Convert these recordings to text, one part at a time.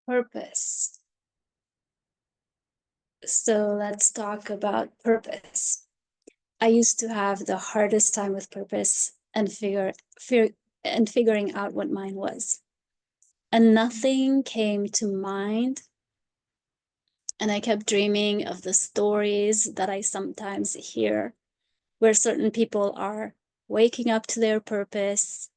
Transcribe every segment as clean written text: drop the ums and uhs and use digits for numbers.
Purpose. So let's talk about purpose. I used to have the hardest time with purpose and figuring out what mine was. And nothing came to mind. And I kept dreaming of the stories that I sometimes hear, where certain people are waking up to their purpose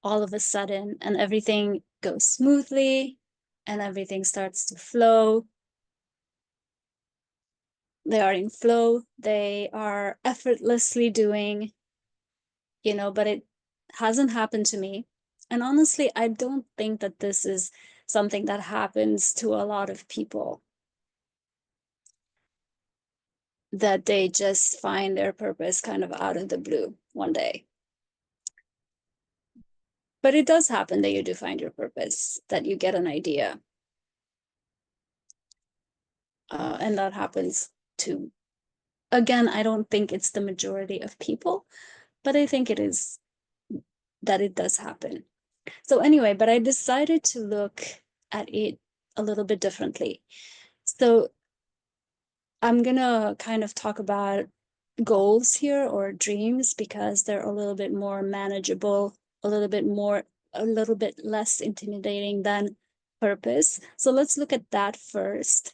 all of a sudden, and everything goes smoothly and everything starts to flow. They are in flow, they are effortlessly doing, but it hasn't happened to me. And honestly, I don't think that this is something that happens to a lot of people, that they just find their purpose kind of out of the blue one day. But it does happen that you do find your purpose, that you get an idea. And that happens to, again, I don't think it's the majority of people, but I think it is, that it does happen. So anyway, but I decided to look at it a little bit differently. So I'm gonna kind of talk about goals here, or dreams, because they're a little bit more manageable, a little bit less intimidating than purpose. So let's look at that first.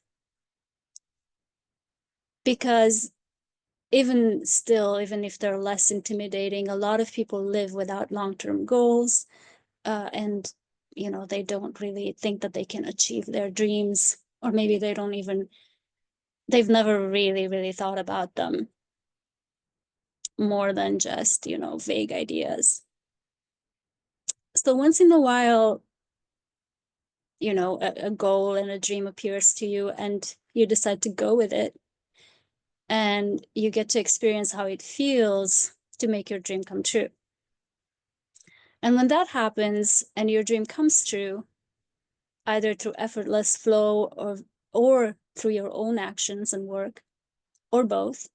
Because even if they're less intimidating, a lot of people live without long-term goals, and they don't really think that they can achieve their dreams, or maybe they've never really thought about them more than just vague ideas. So once in a while, a goal and a dream appears to you, and you decide to go with it, and you get to experience how it feels to make your dream come true. And when that happens and your dream comes true, either through effortless flow or through your own actions and work, or both,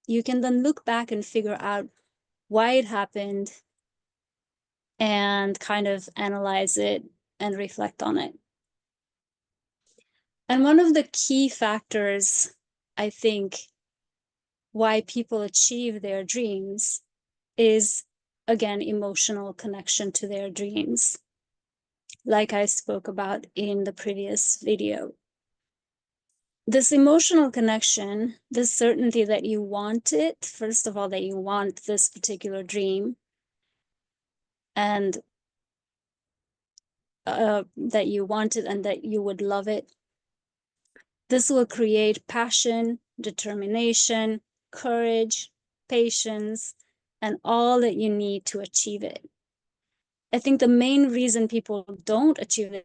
you can then look back and figure out why it happened and kind of analyze it and reflect on it. And one of the key factors, I think, why people achieve their dreams is, again, emotional connection to their dreams, like I spoke about in the previous video. This emotional connection, this certainty that you want it, first of all, that you want this particular dream, and that you want it and that you would love it. This will create passion, determination, courage, patience, and all that you need to achieve it. I think the main reason people don't achieve their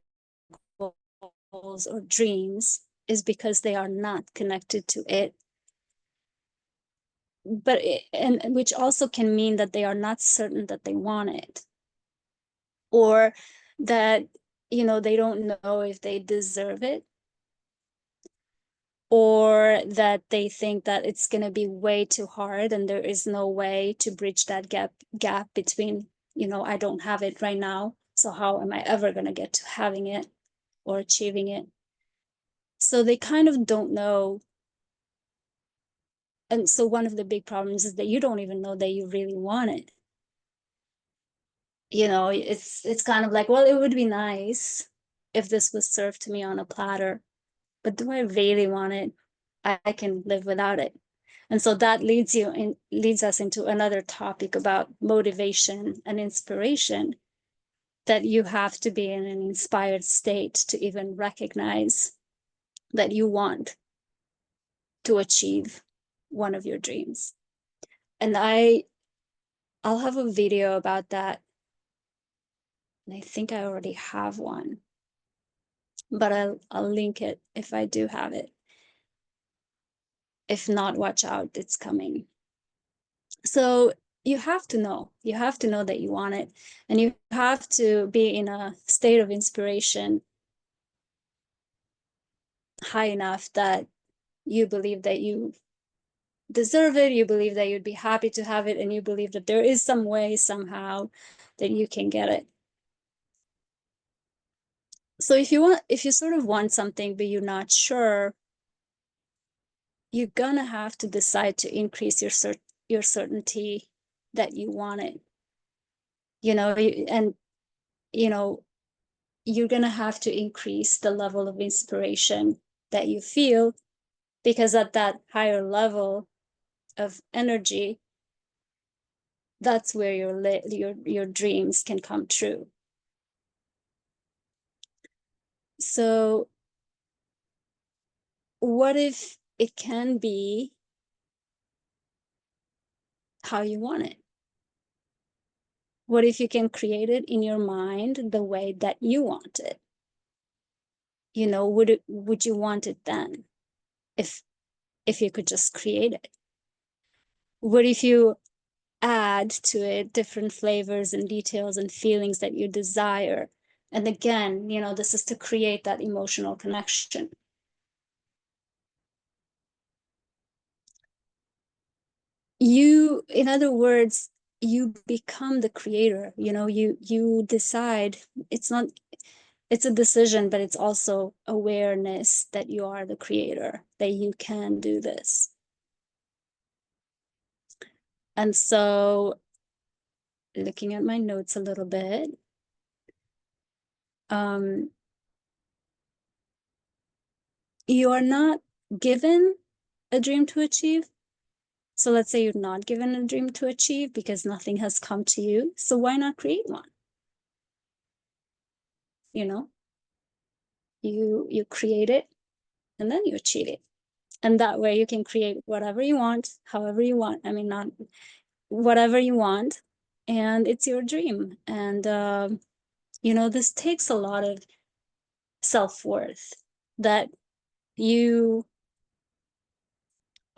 goals or dreams is because they are not connected to it. But and which also can mean that they are not certain that they want it, or that they don't know if they deserve it, or that they think that it's going to be way too hard and there is no way to bridge that gap between, I don't have it right now, so how am I ever going to get to having it or achieving it? So they kind of don't know. And so one of the big problems is that you don't even know that you really want it. It's kind of like, well, it would be nice if this was served to me on a platter, but do I really want it? I can live without it. And so that leads us into another topic about motivation and inspiration, that you have to be in an inspired state to even recognize that you want to achieve one of your dreams. And I'll have a video about that. And I think I already have one, but I'll link it if I do have it. If not, watch out, it's coming. So you have to know that you want it, and you have to be in a state of inspiration high enough that you believe that you deserve it, you believe that you'd be happy to have it, and you believe that there is some way, somehow, that you can get it. So if you sort of want something, but you're not sure, you're gonna have to decide to increase your certainty that you want it. And you know, you're gonna have to increase the level of inspiration that you feel, because at that higher level of energy, that's where your dreams can come true. So what if it can be how you want it? What if you can create it in your mind the way that you want it? Would you want it then, if you could just create it? What if you add to it different flavors and details and feelings that you desire? And again, this is to create that emotional connection. In other words, you become the creator. You decide. It's a decision, but it's also awareness that you are the creator, that you can do this. And so, looking at my notes a little bit, you are not given a dream to achieve. So let's say you're not given a dream to achieve because nothing has come to you. So why not create one? You create it and then you achieve it. And that way you can create whatever you want, however you want. I mean, not whatever you want, and it's your dream. And this takes a lot of self-worth, that you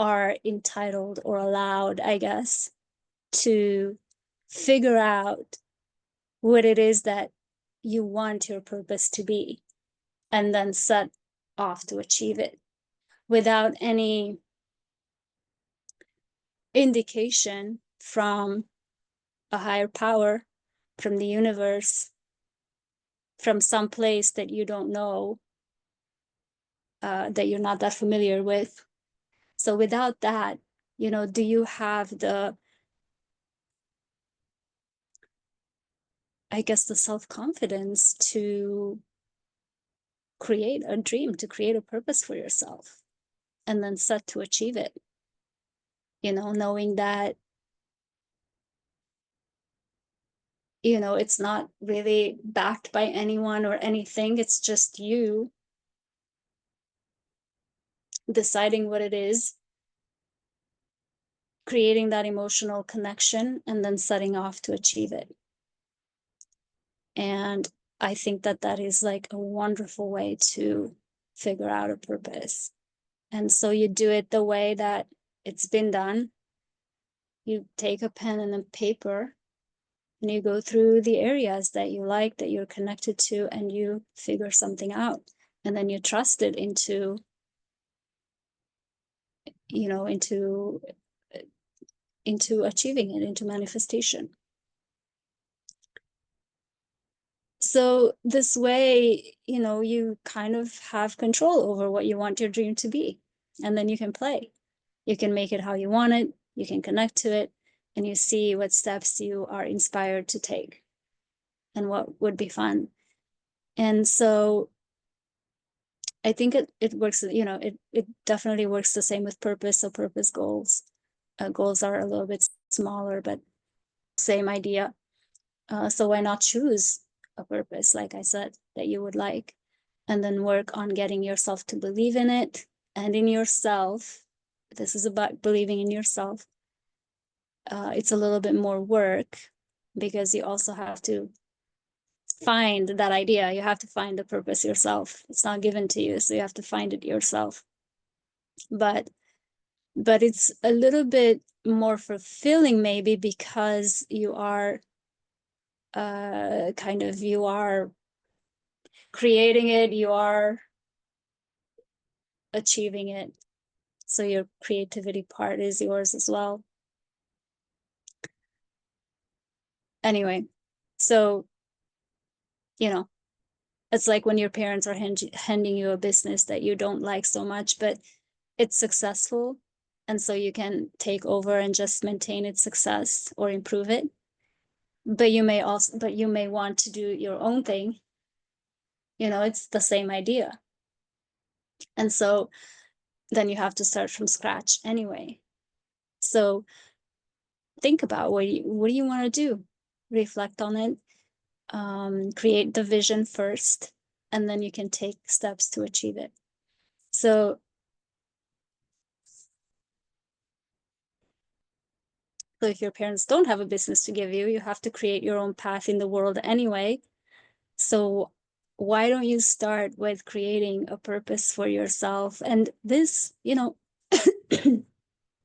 are entitled or allowed, I guess, to figure out what it is that you want your purpose to be, and then set off to achieve it without any indication from a higher power, from the universe, from some place that you don't know, that you're not that familiar with. So without that, do you have the self-confidence to create a dream, to create a purpose for yourself, and then set to achieve it, knowing that, it's not really backed by anyone or anything. It's just you deciding what it is, creating that emotional connection, and then setting off to achieve it. And I think that that is like a wonderful way to figure out a purpose. And so you do it the way that it's been done. You take a pen and a paper and you go through the areas that you like, that you're connected to, and you figure something out. And then you trust it into achieving it, into manifestation. So this way, you kind of have control over what you want your dream to be. And then you can play. You can make it how you want it. You can connect to it, and you see what steps you are inspired to take and what would be fun. And so I think it works, it definitely works the same with purpose. So purpose goals. Goals are a little bit smaller, but same idea. So why not choose a purpose, like I said, that you would like, and then work on getting yourself to believe in it and in yourself. This is about believing in yourself. It's a little bit more work, because you also have to find that idea. You have to find the purpose yourself. It's not given to you, so you have to find it yourself. But it's a little bit more fulfilling, maybe, because you are you are creating it, you are achieving it. So your creativity part is yours as well. Anyway, so, It's like when your parents are handing you a business that you don't like so much, but it's successful. And so you can take over and just maintain its success or improve it. But you may want to do your own thing. It's the same idea. And so then you have to start from scratch anyway. So think about what do you want to do? Reflect on it. Create the vision first, and then you can take steps to achieve it. So if your parents don't have a business to give you, you have to create your own path in the world anyway. So why don't you start with creating a purpose for yourself? And this,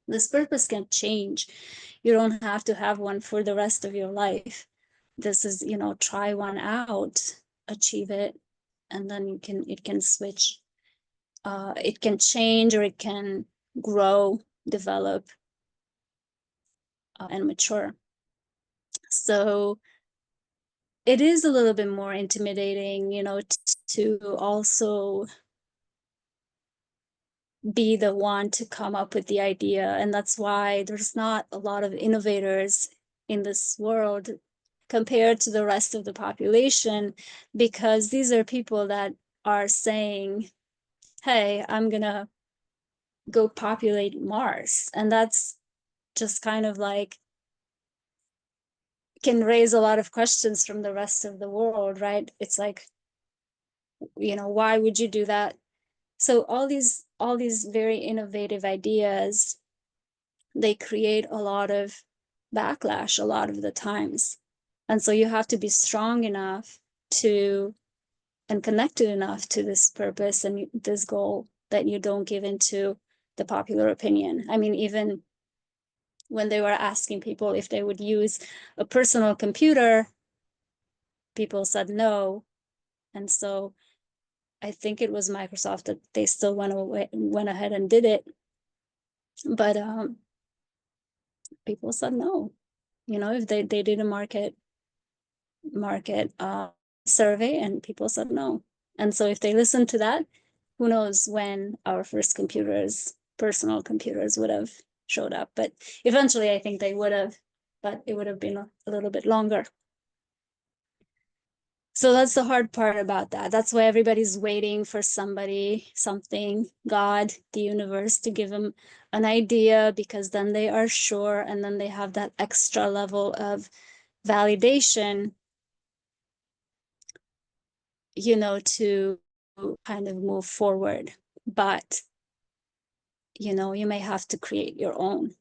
this purpose can change. You don't have to have one for the rest of your life. This is, try one out, achieve it, and then it can switch. It can change, or it can grow, develop, and mature. So it is a little bit more intimidating, to also be the one to come up with the idea. And that's why there's not a lot of innovators in this world compared to the rest of the population, because these are people that are saying, hey, I'm gonna go populate Mars. And that's just kind of like can raise a lot of questions from the rest of the world, right? It's like, why would you do that? So all these very innovative ideas, they create a lot of backlash a lot of the times. And so you have to be strong enough to and connected enough to this purpose and this goal that you don't give into the popular opinion. I mean, even when they were asking people if they would use a personal computer, people said no. And so I think it was Microsoft that they still went ahead and did it. But people said no. If they did a market survey, and people said no. And so if they listened to that, who knows when our first personal computers would have showed up. But eventually I think they would have, but it would have been a little bit longer. So that's the hard part about that. That's why everybody's waiting for somebody, something, God, the universe, to give them an idea, because then they are sure, and then they have that extra level of validation, to kind of move forward. But, you may have to create your own.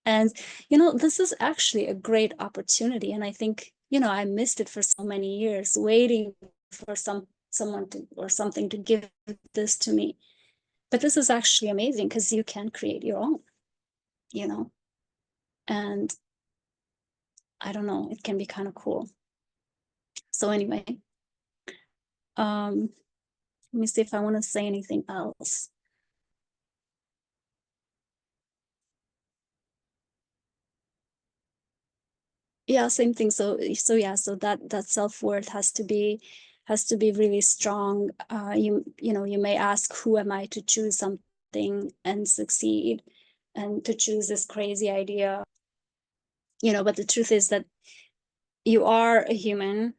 And, this is actually a great opportunity. And I think, I missed it for so many years, waiting for someone or something to give this to me. But this is actually amazing, because you can create your own, and I don't know, it can be kind of cool. So anyway, let me see if I want to say anything else. Yeah, same thing. So yeah, so that self-worth has to be really strong. You may ask, who am I to choose something and succeed, and to choose this crazy idea? But the truth is that you are a human,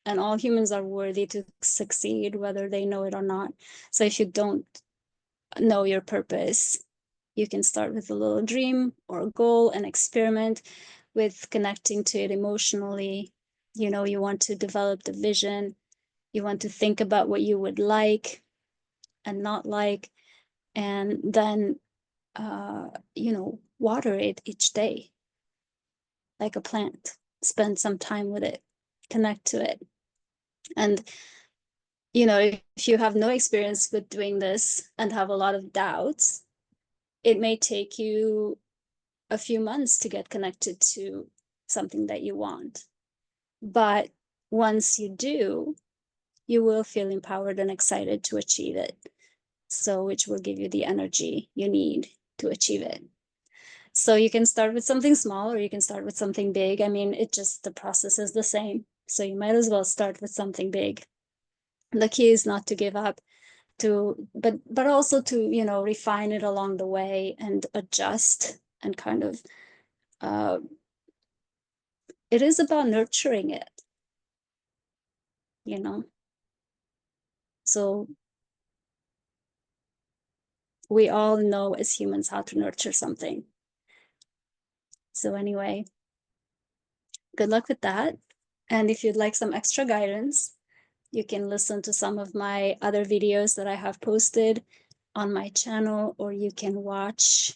and all humans are worthy to succeed, whether they know it or not. So if you don't know your purpose, you can start with a little dream or a goal and experiment with connecting to it emotionally. You want to develop the vision. You want to think about what you would like and not like, and then water it each day like a plant. Spend some time with it, connect to it. And if you have no experience with doing this and have a lot of doubts, it may take you a few months to get connected to something that you want. But once you do, you will feel empowered and excited to achieve it. So, which will give you the energy you need to achieve it. So you can start with something small, or you can start with something big. I mean, the process is the same. So you might as well start with something big. The key is not to give up, but also to, you know, refine it along the way and adjust and kind of it is about nurturing it, you know. So we all know as humans how to nurture something. So anyway, good luck with that. And if you'd like some extra guidance, you can listen to some of my other videos that I have posted on my channel, or you can watch,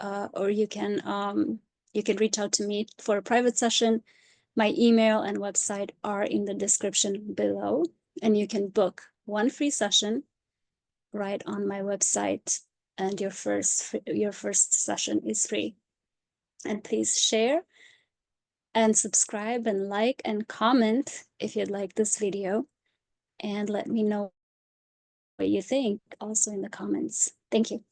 or you can reach out to me for a private session. My email and website are in the description below, and you can book one free session right on my website, and your first session is free. And please share and subscribe and like and comment if you'd like this video, and let me know what you think also in the comments. Thank you.